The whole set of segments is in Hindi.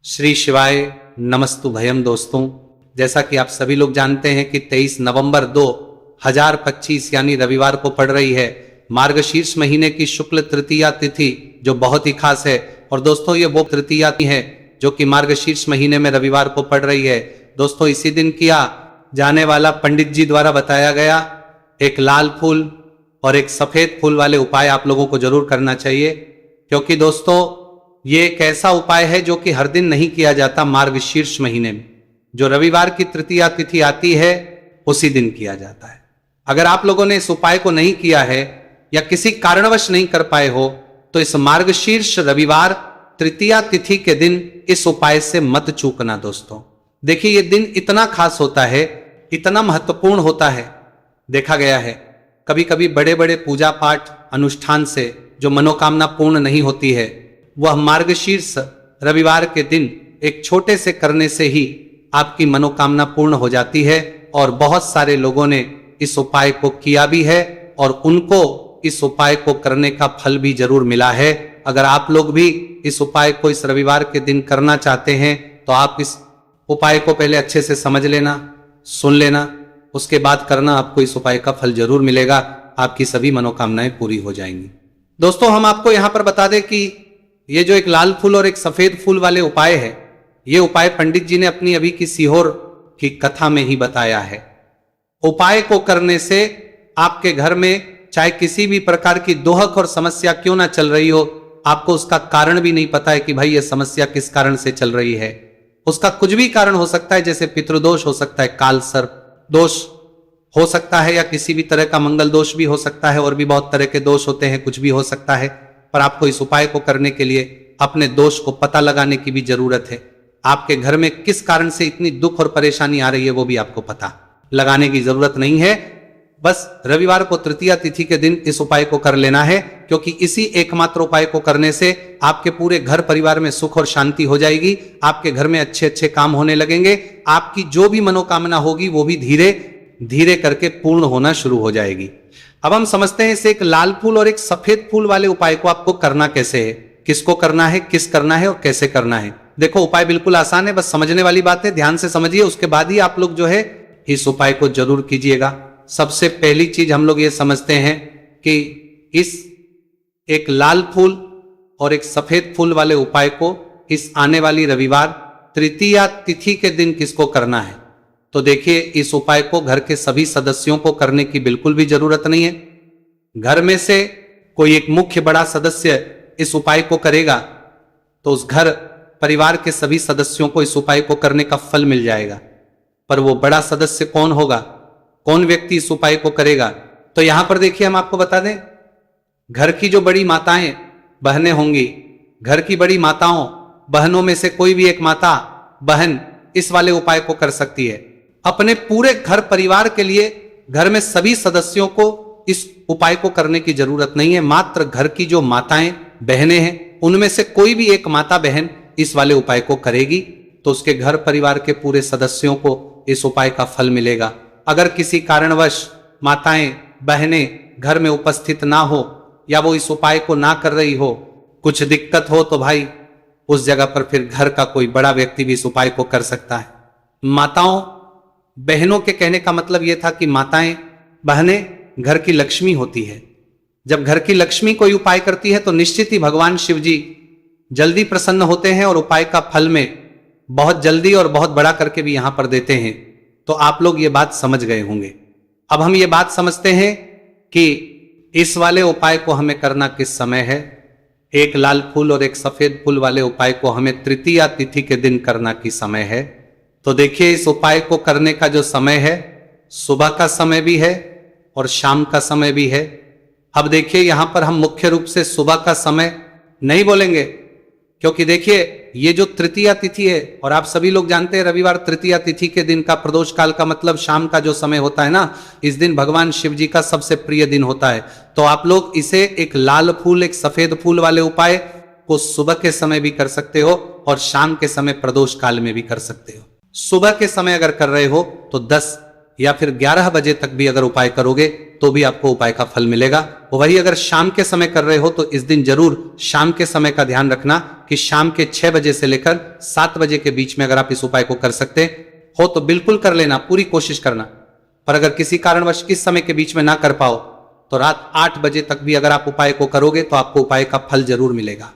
श्री शिवाय नमस्तु भयम। दोस्तों, जैसा कि आप सभी लोग जानते हैं कि 23 नवंबर 2025 यानी रविवार को पड़ रही है मार्गशीर्ष महीने की शुक्ल तृतीया तिथि, जो बहुत ही खास है। और दोस्तों, ये वो तृतीया है जो कि मार्गशीर्ष महीने में रविवार को पड़ रही है। दोस्तों, इसी दिन किया जाने वाला पंडित जी द्वारा बताया गया एक लाल फूल और एक सफेद फूल वाले उपाय आप लोगों को जरूर करना चाहिए, क्योंकि दोस्तों ये एक ऐसा उपाय है जो कि हर दिन नहीं किया जाता। मार्गशीर्ष महीने में जो रविवार की तृतीया तिथि आती है उसी दिन किया जाता है। अगर आप लोगों ने इस उपाय को नहीं किया है या किसी कारणवश नहीं कर पाए हो तो इस मार्गशीर्ष रविवार तृतीया तिथि के दिन इस उपाय से मत चूकना। दोस्तों देखिए, ये दिन इतना खास होता है, इतना महत्वपूर्ण होता है। देखा गया है कभी कभी बड़े बड़े पूजा पाठ अनुष्ठान से जो मनोकामना पूर्ण नहीं होती है, वह मार्गशीर्ष रविवार के दिन एक छोटे से करने से ही आपकी मनोकामना पूर्ण हो जाती है। और बहुत सारे लोगों ने इस उपाय को किया भी है और उनको इस उपाय को करने का फल भी जरूर मिला है। अगर आप लोग भी इस उपाय को इस रविवार के दिन करना चाहते हैं तो आप इस उपाय को पहले अच्छे से समझ लेना, सुन लेना, उसके बाद करना। आपको इस उपाय का फल जरूर मिलेगा, आपकी सभी मनोकामनाएं पूरी हो जाएंगी। दोस्तों, हम आपको यहां पर बता दें कि ये जो एक लाल फूल और एक सफेद फूल वाले उपाय है, ये उपाय पंडित जी ने अपनी अभी की सीहोर की कथा में ही बताया है। उपाय को करने से आपके घर में चाहे किसी भी प्रकार की दोहक और समस्या क्यों ना चल रही हो, आपको उसका कारण भी नहीं पता है कि भाई ये समस्या किस कारण से चल रही है। उसका कुछ भी कारण हो सकता है, जैसे पितृदोष हो सकता है, काल सर्प दोष हो सकता है, या किसी भी तरह का मंगल दोष भी हो सकता है, और भी बहुत तरह के दोष होते हैं, कुछ भी हो सकता है। पर आपको इस उपाय को करने के लिए अपने दोष को पता लगाने की भी जरूरत है। आपके घर में किस कारण से इतनी दुख और परेशानी आ रही है वो भी आपको पता लगाने की जरूरत नहीं है। बस रविवार को तृतीया तिथि के दिन इस उपाय को कर लेना है, क्योंकि इसी एकमात्र उपाय को करने से आपके पूरे घर परिवार में सुख और शांति हो जाएगी। आपके घर में अच्छे अच्छे काम होने लगेंगे। आपकी जो भी मनोकामना होगी वो भी धीरे धीरे करके पूर्ण होना शुरू हो जाएगी। अब हम समझते हैं इसे एक लाल फूल और एक सफेद फूल वाले उपाय को आपको करना कैसे है, किसको करना है, किस करना है और कैसे करना है। देखो, उपाय बिल्कुल आसान है, बस समझने वाली बात है। ध्यान से समझिए, उसके बाद ही आप लोग जो है इस उपाय को जरूर कीजिएगा। सबसे पहली चीज हम लोग ये समझते हैं कि इस एक लाल फूल और एक सफेद फूल वाले उपाय को इस आने वाली रविवार तृतीया तिथि के दिन किसको करना है। तो देखिए, इस उपाय को घर के सभी सदस्यों को करने की बिल्कुल भी जरूरत नहीं है। घर में से कोई एक मुख्य बड़ा सदस्य इस उपाय को करेगा तो उस घर परिवार के सभी सदस्यों को इस उपाय को करने का फल मिल जाएगा। पर वो बड़ा सदस्य कौन होगा, कौन व्यक्ति इस उपाय को करेगा, तो यहां पर देखिए हम आपको बता दें, घर की जो बड़ी माताएं बहनें होंगी, घर की बड़ी माताओं बहनों में से कोई भी एक माता बहन इस वाले उपाय को कर सकती है। अपने पूरे घर परिवार के लिए घर में सभी सदस्यों को इस उपाय को करने की जरूरत नहीं है। मात्र घर की जो माताएं बहनें हैं उनमें से कोई भी एक माता बहन इस वाले उपाय को करेगी तो उसके घर परिवार के पूरे सदस्यों को इस उपाय का फल मिलेगा। अगर किसी कारणवश माताएं बहनें घर में उपस्थित ना हो या वो इस उपाय को ना कर रही हो, कुछ दिक्कत हो, तो भाई उस जगह पर फिर घर का कोई बड़ा व्यक्ति भी इस उपाय को कर सकता है। माताओं बहनों के कहने का मतलब यह था कि माताएं बहनें घर की लक्ष्मी होती है। जब घर की लक्ष्मी कोई उपाय करती है तो निश्चित ही भगवान शिव जी जल्दी प्रसन्न होते हैं और उपाय का फल में बहुत जल्दी और बहुत बड़ा करके भी यहां पर देते हैं। तो आप लोग ये बात समझ गए होंगे। अब हम ये बात समझते हैं कि इस वाले उपाय को हमें करना किस समय है। एक लाल फूल और एक सफेद फूल वाले उपाय को हमें तृतीया तिथि के दिन करना की समय है। तो देखिए, इस उपाय को करने का जो समय है, सुबह का समय भी है और शाम का समय भी है। अब देखिए, यहां पर हम मुख्य रूप से सुबह का समय नहीं बोलेंगे, क्योंकि देखिए ये जो तृतीया तिथि है, और आप सभी लोग जानते हैं रविवार तृतीया तिथि के दिन का प्रदोष काल का मतलब शाम का जो समय होता है ना, इस दिन भगवान शिव जी का सबसे प्रिय दिन होता है। तो आप लोग इसे एक लाल फूल एक सफेद फूल वाले उपाय को सुबह के समय भी कर सकते हो और शाम के समय प्रदोष काल में भी कर सकते हो। सुबह के समय अगर कर रहे हो तो 10 या फिर 11 बजे तक भी अगर उपाय करोगे तो भी आपको उपाय का फल मिलेगा। वही अगर शाम के समय कर रहे हो तो इस दिन जरूर शाम के समय का ध्यान रखना कि शाम के 6 बजे से लेकर 7 बजे के बीच में अगर आप इस उपाय को कर सकते हो तो बिल्कुल कर लेना, पूरी कोशिश करना। पर अगर किसी कारणवश इस समय के बीच में ना कर पाओ तो रात 8 बजे तक भी अगर आप उपाय को करोगे तो आपको उपाय का फल जरूर मिलेगा।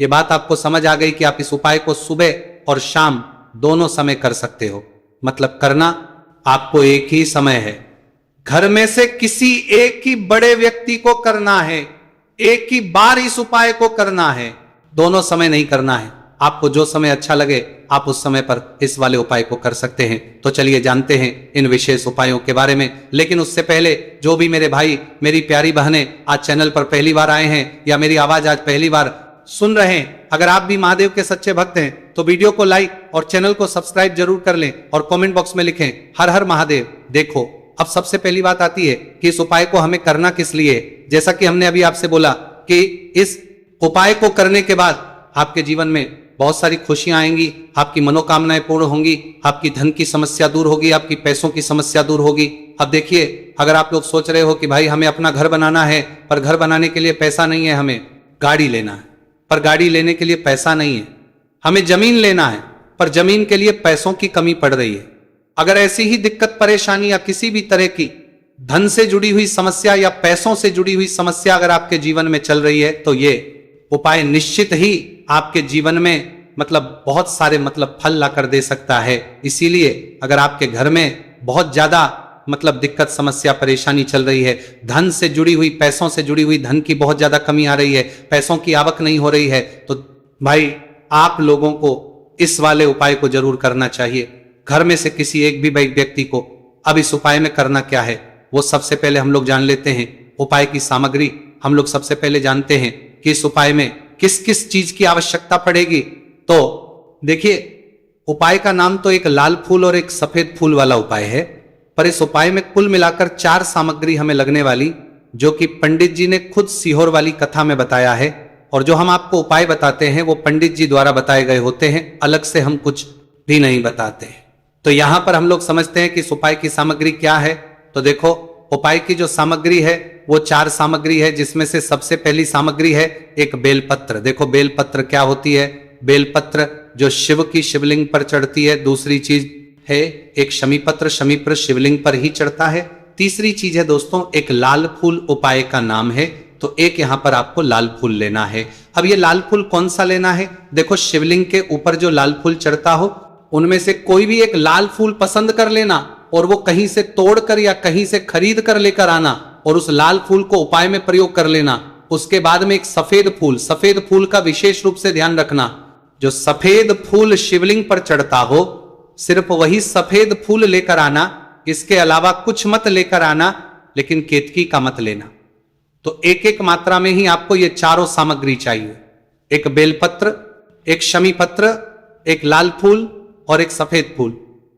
ये बात आपको समझ आ गई कि आप इस उपाय को सुबह और शाम दोनों समय कर सकते हो। मतलब करना आपको एक ही समय है, घर में से किसी एक ही बड़े व्यक्ति को करना है, एक ही बार इस उपाय को करना है, दोनों समय नहीं करना है। आपको जो समय अच्छा लगे आप उस समय पर इस वाले उपाय को कर सकते हैं। तो चलिए जानते हैं इन विशेष उपायों के बारे में। लेकिन उससे पहले जो भी मेरे भाई मेरी प्यारी बहनें आज चैनल पर पहली बार आए हैं या मेरी आवाज आज पहली बार सुन रहे हैं, अगर आप भी महादेव के सच्चे भक्त हैं तो वीडियो को लाइक और चैनल को सब्सक्राइब जरूर कर लें और कमेंट बॉक्स में लिखें हर हर महादेव। देखो अब सबसे पहली बात आती है कि इस उपाय को हमें करना किस लिए। जैसा कि हमने अभी आपसे बोला कि इस उपाय को करने के बाद आपके जीवन में बहुत सारी खुशियां आएंगी, आपकी मनोकामनाएं पूर्ण होंगी, आपकी धन की समस्या दूर होगी, आपकी पैसों की समस्या दूर होगी। अब देखिए अगर आप लोग सोच रहे हो कि भाई हमें अपना घर बनाना है पर घर बनाने के लिए पैसा नहीं है, हमें गाड़ी लेना है पर गाड़ी लेने के लिए पैसा नहीं है, हमें जमीन लेना है पर जमीन के लिए पैसों की कमी पड़ रही है। अगर ऐसी ही दिक्कत परेशानी या किसी भी तरह की धन से जुड़ी हुई समस्या या पैसों से जुड़ी हुई समस्या अगर आपके जीवन में चल रही है तो ये उपाय निश्चित ही आपके जीवन में बहुत सारे फल ला कर दे सकता है। इसीलिए अगर आपके घर में बहुत ज्यादा दिक्कत समस्या परेशानी चल रही है, धन से जुड़ी हुई पैसों से जुड़ी हुई धन की बहुत ज्यादा कमी आ रही है, पैसों की आवक नहीं हो रही है, तो भाई आप लोगों को इस वाले उपाय को जरूर करना चाहिए। घर में से किसी एक भी व्यक्ति को अब इस उपाय में करना क्या है वो सबसे पहले हम लोग जान लेते हैं। उपाय की सामग्री हम लोग सबसे पहले जानते हैं कि इस उपाय में किस किस चीज की आवश्यकता पड़ेगी। तो देखिए उपाय का नाम तो एक लाल फूल और एक सफेद फूल वाला उपाय है, पर इस उपाय में कुल मिलाकर 4 सामग्री हमें लगने वाली, जो कि पंडित जी ने खुद सीहोर वाली कथा में बताया है। और जो हम आपको उपाय बताते हैं वो पंडित जी द्वारा बताए गए होते हैं, अलग से हम कुछ भी नहीं बताते। तो यहां पर हम लोग समझते हैं कि इस उपाय की सामग्री क्या है। तो देखो उपाय की जो सामग्री है वो 4 सामग्री है, जिसमें से सबसे पहली सामग्री है एक बेलपत्र। देखो बेलपत्र क्या होती है, बेलपत्र जो शिव की शिवलिंग पर चढ़ती है। दूसरी चीज है एक शमीपत्र, शमीपत्र शिवलिंग पर ही चढ़ता है। तीसरी चीज है दोस्तों एक लाल फूल, उपाय का नाम है, तो एक यहां पर आपको लाल फूल लेना है। अब ये लाल फूल कौन सा लेना है, देखो शिवलिंग के ऊपर जो लाल फूल चढ़ता हो उनमें से कोई भी एक लाल फूल पसंद कर लेना और वो कहीं से तोड़कर या कहीं से खरीद कर लेकर आना और उस लाल फूल को उपाय में प्रयोग कर लेना। उसके बाद में एक सफेद फूल, सफेद फूल का विशेष रूप से ध्यान रखना, जो सफेद फूल शिवलिंग पर चढ़ता हो सिर्फ वही सफेद फूल लेकर आना, इसके अलावा कुछ मत लेकर आना, लेकिन केतकी का मत लेना। तो एक एक मात्रा में ही आपको ये चारों सामग्री चाहिए, एक बेलपत्र, एक शमीपत्र, एक लाल फूल और एक सफेद फूल।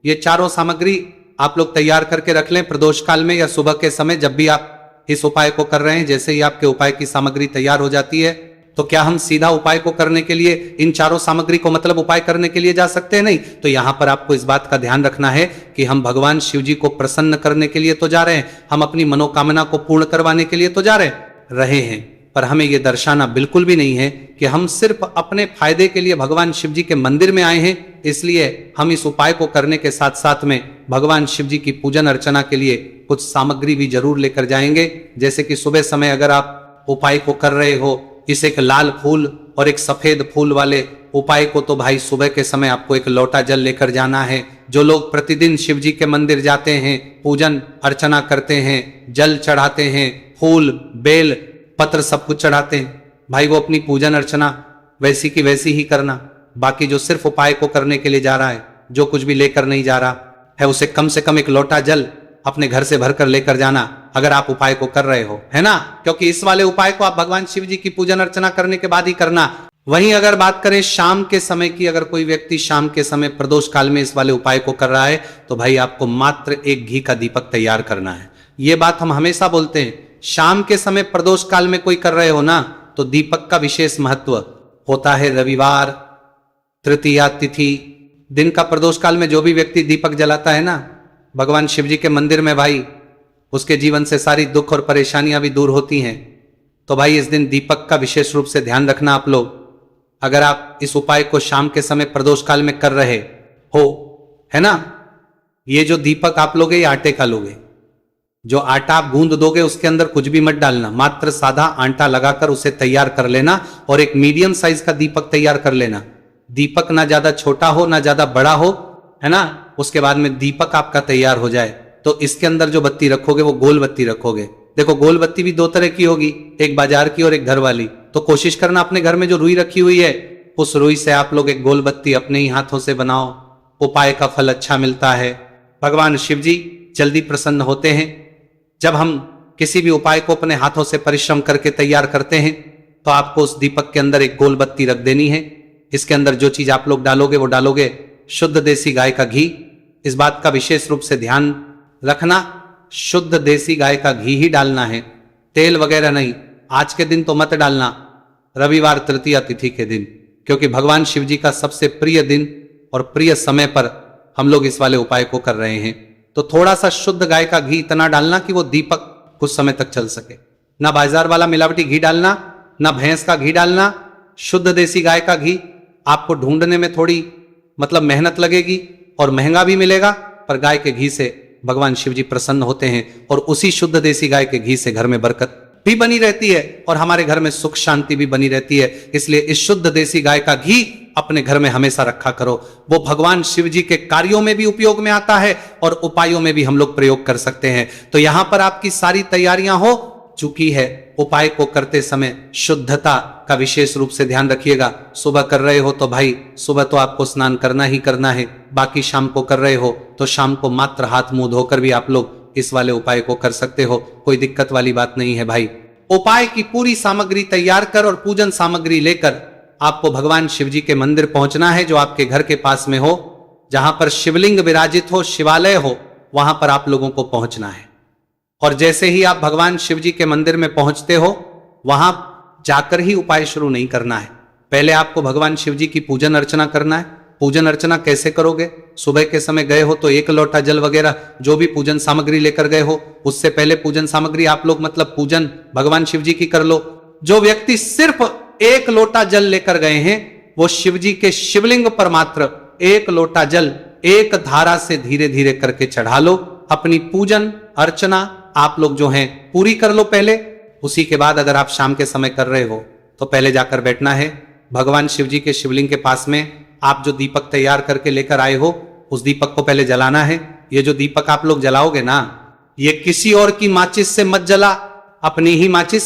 ये चारों सामग्री आप लोग तैयार करके रख लें प्रदोष काल में या सुबह के समय जब भी आप इस उपाय को कर रहे हैं। जैसे ही आपके उपाय की सामग्री तैयार हो जाती है तो क्या हम सीधा उपाय को करने के लिए इन चारों सामग्री को उपाय करने के लिए जा सकते हैं? नहीं। तो यहां पर आपको इस बात का ध्यान रखना है कि हम भगवान शिव जी को प्रसन्न करने के लिए तो जा रहे हैं, हम अपनी मनोकामना को पूर्ण करवाने के लिए तो जा रहे हैं, पर हमें यह दर्शाना बिल्कुल भी नहीं है कि हम सिर्फ अपने फायदे के लिए भगवान शिव जी के मंदिर में आए हैं। इसलिए हम इस उपाय को करने के साथ साथ में भगवान शिव जी की पूजन अर्चना के लिए कुछ सामग्री भी जरूर लेकर जाएंगे। जैसे कि सुबह समय अगर आप उपाय को कर रहे हो इस एक लाल फूल और एक सफेद फूल वाले उपाय को, तो भाई सुबह के समय आपको एक लोटा जल लेकर जाना है। जो लोग प्रतिदिन शिव जी के मंदिर जाते हैं, पूजन अर्चना करते हैं, जल चढ़ाते हैं, फूल बेल पत्र सब कुछ चढ़ाते हैं, भाई वो अपनी पूजन अर्चना वैसी की वैसी ही करना। बाकी जो सिर्फ उपाय को करने के लिए जा रहा है, जो कुछ भी लेकर नहीं जा रहा है, उसे कम से कम एक लोटा जल अपने घर से भरकर लेकर जाना अगर आप उपाय को कर रहे हो, है ना। क्योंकि इस वाले उपाय को आप भगवान शिव जी की पूजन अर्चना करने के बाद ही करना। वहीं अगर बात करें शाम के समय की, अगर कोई व्यक्ति शाम के समय प्रदोष काल में इस वाले उपाय को कर रहा है तो भाई आपको मात्र एक घी का दीपक तैयार करना है। ये बात हम हमेशा बोलते हैं, शाम के समय प्रदोष काल में कोई कर रहे हो ना तो दीपक का विशेष महत्व होता है। रविवार, तृतीया तिथि दिन का प्रदोष काल में जो भी व्यक्ति दीपक जलाता है ना, भगवान शिव जी के मंदिर में भाई उसके जीवन से सारी दुख और परेशानियां भी दूर होती हैं। तो भाई इस दिन दीपक का विशेष रूप से ध्यान रखना आप लोग। अगर आप इस उपाय को शाम के समय प्रदोष काल में कर रहे हो, है ना, ये जो दीपक आप लोगे ये आटे का लोगे। जो आटा आप गूंद दोगे उसके अंदर कुछ भी मत डालना, मात्र सादा आटा लगाकर उसे तैयार कर लेना और एक मीडियम साइज का दीपक तैयार कर लेना। दीपक ना ज्यादा छोटा हो ना ज्यादा बड़ा हो, है ना। उसके बाद में दीपक आपका तैयार हो जाए तो इसके अंदर जो बत्ती रखोगे वो गोल बत्ती रखोगे। देखो गोल बत्ती भी दो तरह की होगी, एक बाजार की और एक घर वाली। तो कोशिश करना अपने घर में जो रुई रखी हुई है उस रुई से आप लोग एक गोल बत्ती अपने ही हाथों से बनाओ। उपाय का फल अच्छा मिलता है। भगवान शिव जी जल्दी प्रसन्न होते हैं। जब हम किसी भी उपाय को अपने हाथों से परिश्रम करके तैयार करते हैं तो आपको उस दीपक के अंदर एक गोल बत्ती रख देनी है। इसके अंदर जो चीज आप लोग डालोगे वो डालोगे शुद्ध देसी गाय का घी। इस बात का विशेष रूप से ध्यान रखना, शुद्ध देसी गाय का घी ही डालना है, तेल वगैरह नहीं। आज के दिन तो मत डालना, रविवार तृतीया तिथि के दिन, क्योंकि भगवान शिव जी का सबसे प्रिय दिन और प्रिय समय पर हम लोग इस वाले उपाय को कर रहे हैं। तो थोड़ा सा शुद्ध गाय का घी इतना डालना कि वो दीपक कुछ समय तक चल सके। ना बाजार वाला मिलावटी घी डालना, ना भैंस का घी डालना, शुद्ध देसी गाय का घी। आपको ढूंढने में थोड़ी मतलब मेहनत लगेगी और महंगा भी मिलेगा, पर गाय के घी से भगवान शिव जी प्रसन्न होते हैं और उसी शुद्ध देसी गाय के घी से घर में बरकत भी बनी रहती है और हमारे घर में सुख शांति भी बनी रहती है। इसलिए इस शुद्ध देसी गाय का घी अपने घर में हमेशा रखा करो। वो भगवान शिव जी के कार्यों में भी उपयोग में आता है और उपायों में भी हम लोग प्रयोग कर सकते हैं। तो यहां पर आपकी सारी तैयारियां हो चुकी है। उपाय को करते समय शुद्धता का विशेष रूप से ध्यान रखिएगा। सुबह कर रहे हो तो भाई सुबह तो आपको स्नान करना ही करना है। बाकी शाम को कर रहे हो तो शाम को मात्र हाथ मुंह धोकर भी आप लोग इस वाले उपाय को कर सकते हो। कोई दिक्कत वाली बात नहीं है भाई। उपाय की पूरी सामग्री तैयार कर और पूजन सामग्री लेकर आपको भगवान शिव जी के मंदिर पहुंचना है, जो आपके घर के पास में हो, जहां पर शिवलिंग विराजित हो, शिवालय हो, वहां पर आप लोगों को पहुंचना है। और जैसे ही आप भगवान शिव जी के मंदिर में पहुंचते हो वहां जाकर ही उपाय शुरू नहीं करना है। पहले आपको भगवान शिव जी की पूजन अर्चना करना है। पूजन अर्चना कैसे करोगे? सुबह के समय गए हो तो एक लोटा जल वगैरह जो भी पूजन सामग्री लेकर गए हो, उससे पहले पूजन सामग्री आप लोग मतलब पूजन भगवान शिव जी की कर लो। जो व्यक्ति सिर्फ एक लोटा जल लेकर गए हैं वो शिव जी के शिवलिंग पर मात्र एक लोटा जल एक धारा से धीरे धीरे करके चढ़ा लो। अपनी पूजन अर्चना आप लोग जो हैं पूरी कर लो पहले। उसी के बाद अगर आप शाम के समय कर रहे हो तो पहले जाकर बैठना है भगवान शिव जी के शिवलिंग के पास में। आप जो दीपक तैयार करके लेकर आए हो उस दीपक को पहले जलाना है। ये जो दीपक आप लोग जलाओगे ना, ये किसी और की माचिस से मत जला, अपनी ही माचिस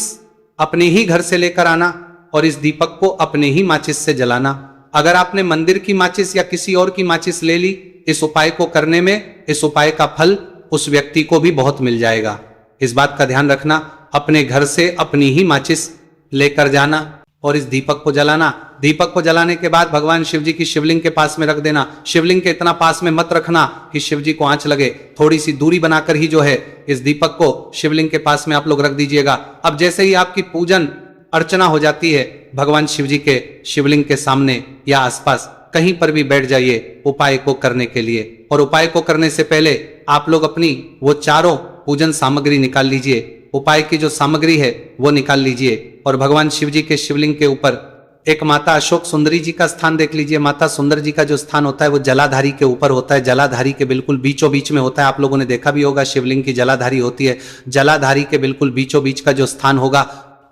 अपने ही घर से लेकर आना और इस दीपक को अपने ही माचिस से जलाना। अगर आपने मंदिर की माचिस या किसी और की माचिस ले ली इस उपाय को करने में, इस उपाय का फल उस व्यक्ति को भी बहुत मिल जाएगा। इस बात का ध्यान रखना, अपने घर से अपनी ही माचिस लेकर जाना और इस दीपक को जलाना। दीपक को जलाने के बाद भगवान शिव जी की शिवलिंग के पास में रख देना। शिवलिंग के इतना पास में मत रखना कि शिव जी को आंच लगे, थोड़ी सी दूरी बनाकर ही जो है इस दीपक को शिवलिंग के पास में आप लोग रख दीजिएगा। अब जैसे ही आपकी पूजन अर्चना हो जाती है भगवान शिव जी के शिवलिंग के सामने या आसपास कहीं पर भी बैठ जाइए उपाय को करने के लिए। और उपाय को करने से पहले आप लोग अपनी वो चारों पूजन सामग्री निकाल लीजिए। उपाय की जो सामग्री है वो निकाल लीजिए और भगवान शिव जी के शिवलिंग के ऊपर एक माता अशोक सुंदरी जी का स्थान देख लीजिए। माता सुंदर जी का जो स्थान होता है वो जलाधारी के ऊपर होता है, जलाधारी के बिल्कुल बीचों बीच में होता है। आप लोगों ने देखा भी होगा शिवलिंग की जलाधारी होती है। जलाधारी के बिल्कुल बीचों बीच का जो स्थान होगा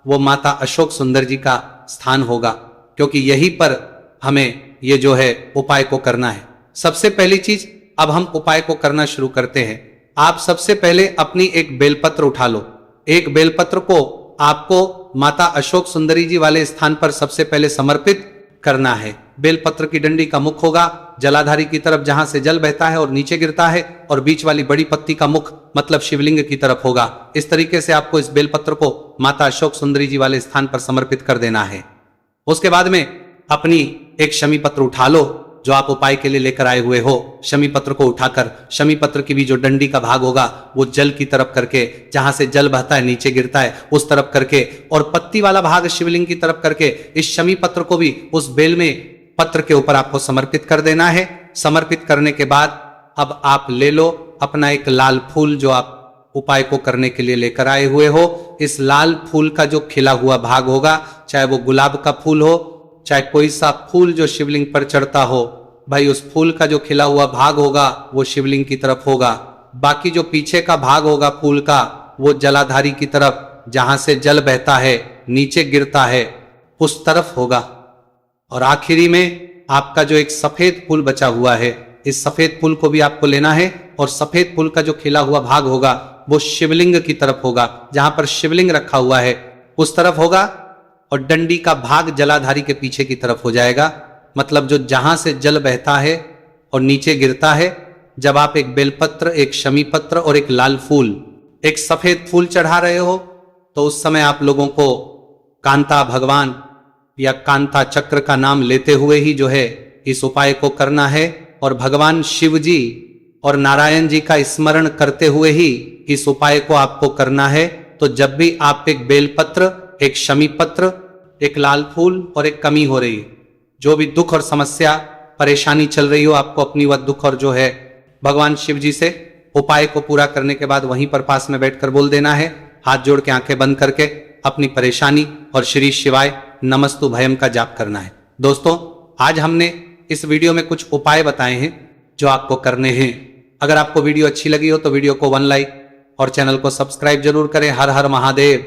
वो माता अशोक सुंदर जी का स्थान होगा, क्योंकि यहीं पर हमें ये जो है उपाय को करना है। सबसे पहली चीज, अब हम उपाय को करना शुरू करते हैं। आप सबसे पहले अपनी एक बेलपत्र उठा लो। एक बेलपत्र को आपको माता अशोक सुंदरी जी वाले स्थान पर सबसे पहले समर्पित करना है। बेलपत्र की डंडी का मुख होगा जलाधारी की तरफ जहां से जल बहता है और नीचे गिरता है, और बीच वाली बड़ी पत्ती का मुख मतलब शिवलिंग की तरफ होगा। इस तरीके से आपको इस बेलपत्र को माता अशोक सुंदरी जी वाले स्थान पर समर्पित कर देना है। उसके बाद में अपनी एक शमी पत्र उठा लो जो आप उपाय के लिए लेकर आए हुए हो। शमी पत्र को उठाकर शमी पत्र की भी जो डंडी का भाग होगा वो जल की तरफ करके, जहां से जल बहता है नीचे गिरता है उस तरफ करके, और पत्ती वाला भाग शिवलिंग की तरफ करके इस शमी पत्र को भी उस बेल में पत्र के ऊपर आपको समर्पित कर देना है। समर्पित करने के बाद अब आप ले लो अपना एक लाल फूल जो आप उपाय को करने के लिए लेकर आए हुए हो। इस लाल फूल का जो खिला हुआ भाग होगा, चाहे वो गुलाब का फूल हो, चाहे कोई सा फूल जो शिवलिंग पर चढ़ता हो, भाई उस फूल का जो खिला हुआ भाग होगा वो शिवलिंग की तरफ होगा। बाकी जो पीछे का भाग होगा फूल का, वो जलाधारी की तरफ, जहां से जल बहता है नीचे गिरता है, उस तरफ होगा। और आखिरी में आपका जो एक सफेद फूल बचा हुआ है, इस सफेद फूल को भी आपको लेना है और सफेद फूल का जो खिला हुआ भाग होगा वो शिवलिंग की तरफ होगा, जहां पर शिवलिंग रखा हुआ है उस तरफ होगा। और डंडी का भाग जलाधारी के पीछे की तरफ हो जाएगा, मतलब जो जहां से जल बहता है और नीचे गिरता है। जब आप एक बेलपत्र, एक शमी पत्र और एक लाल फूल, एक सफेद फूल चढ़ा रहे हो, तो उस समय आप लोगों को कांता भगवान या कांता चक्र का नाम लेते हुए ही जो है इस उपाय को करना है। और भगवान शिव जी और नारायण जी का स्मरण करते हुए ही इस उपाय को आपको करना है। तो जब भी आप एक बेलपत्र, एक शमी पत्र, एक लाल फूल और एक कमी हो रही है, जो भी दुख और समस्या परेशानी चल रही हो आपको अपनी, वह दुख और जो है भगवान शिव जी से उपाय को पूरा करने के बाद वहीं पर पास में बैठकर बोल देना है, हाथ जोड़ के आंखें बंद करके अपनी परेशानी और श्री शिवाय नमस्तु भयम का जाप करना है। दोस्तों, आज हमने इस वीडियो में कुछ उपाय बताए हैं जो आपको करने हैं। अगर आपको वीडियो अच्छी लगी हो तो वीडियो को 1 लाइक और चैनल को सब्सक्राइब जरूर करें। हर हर महादेव।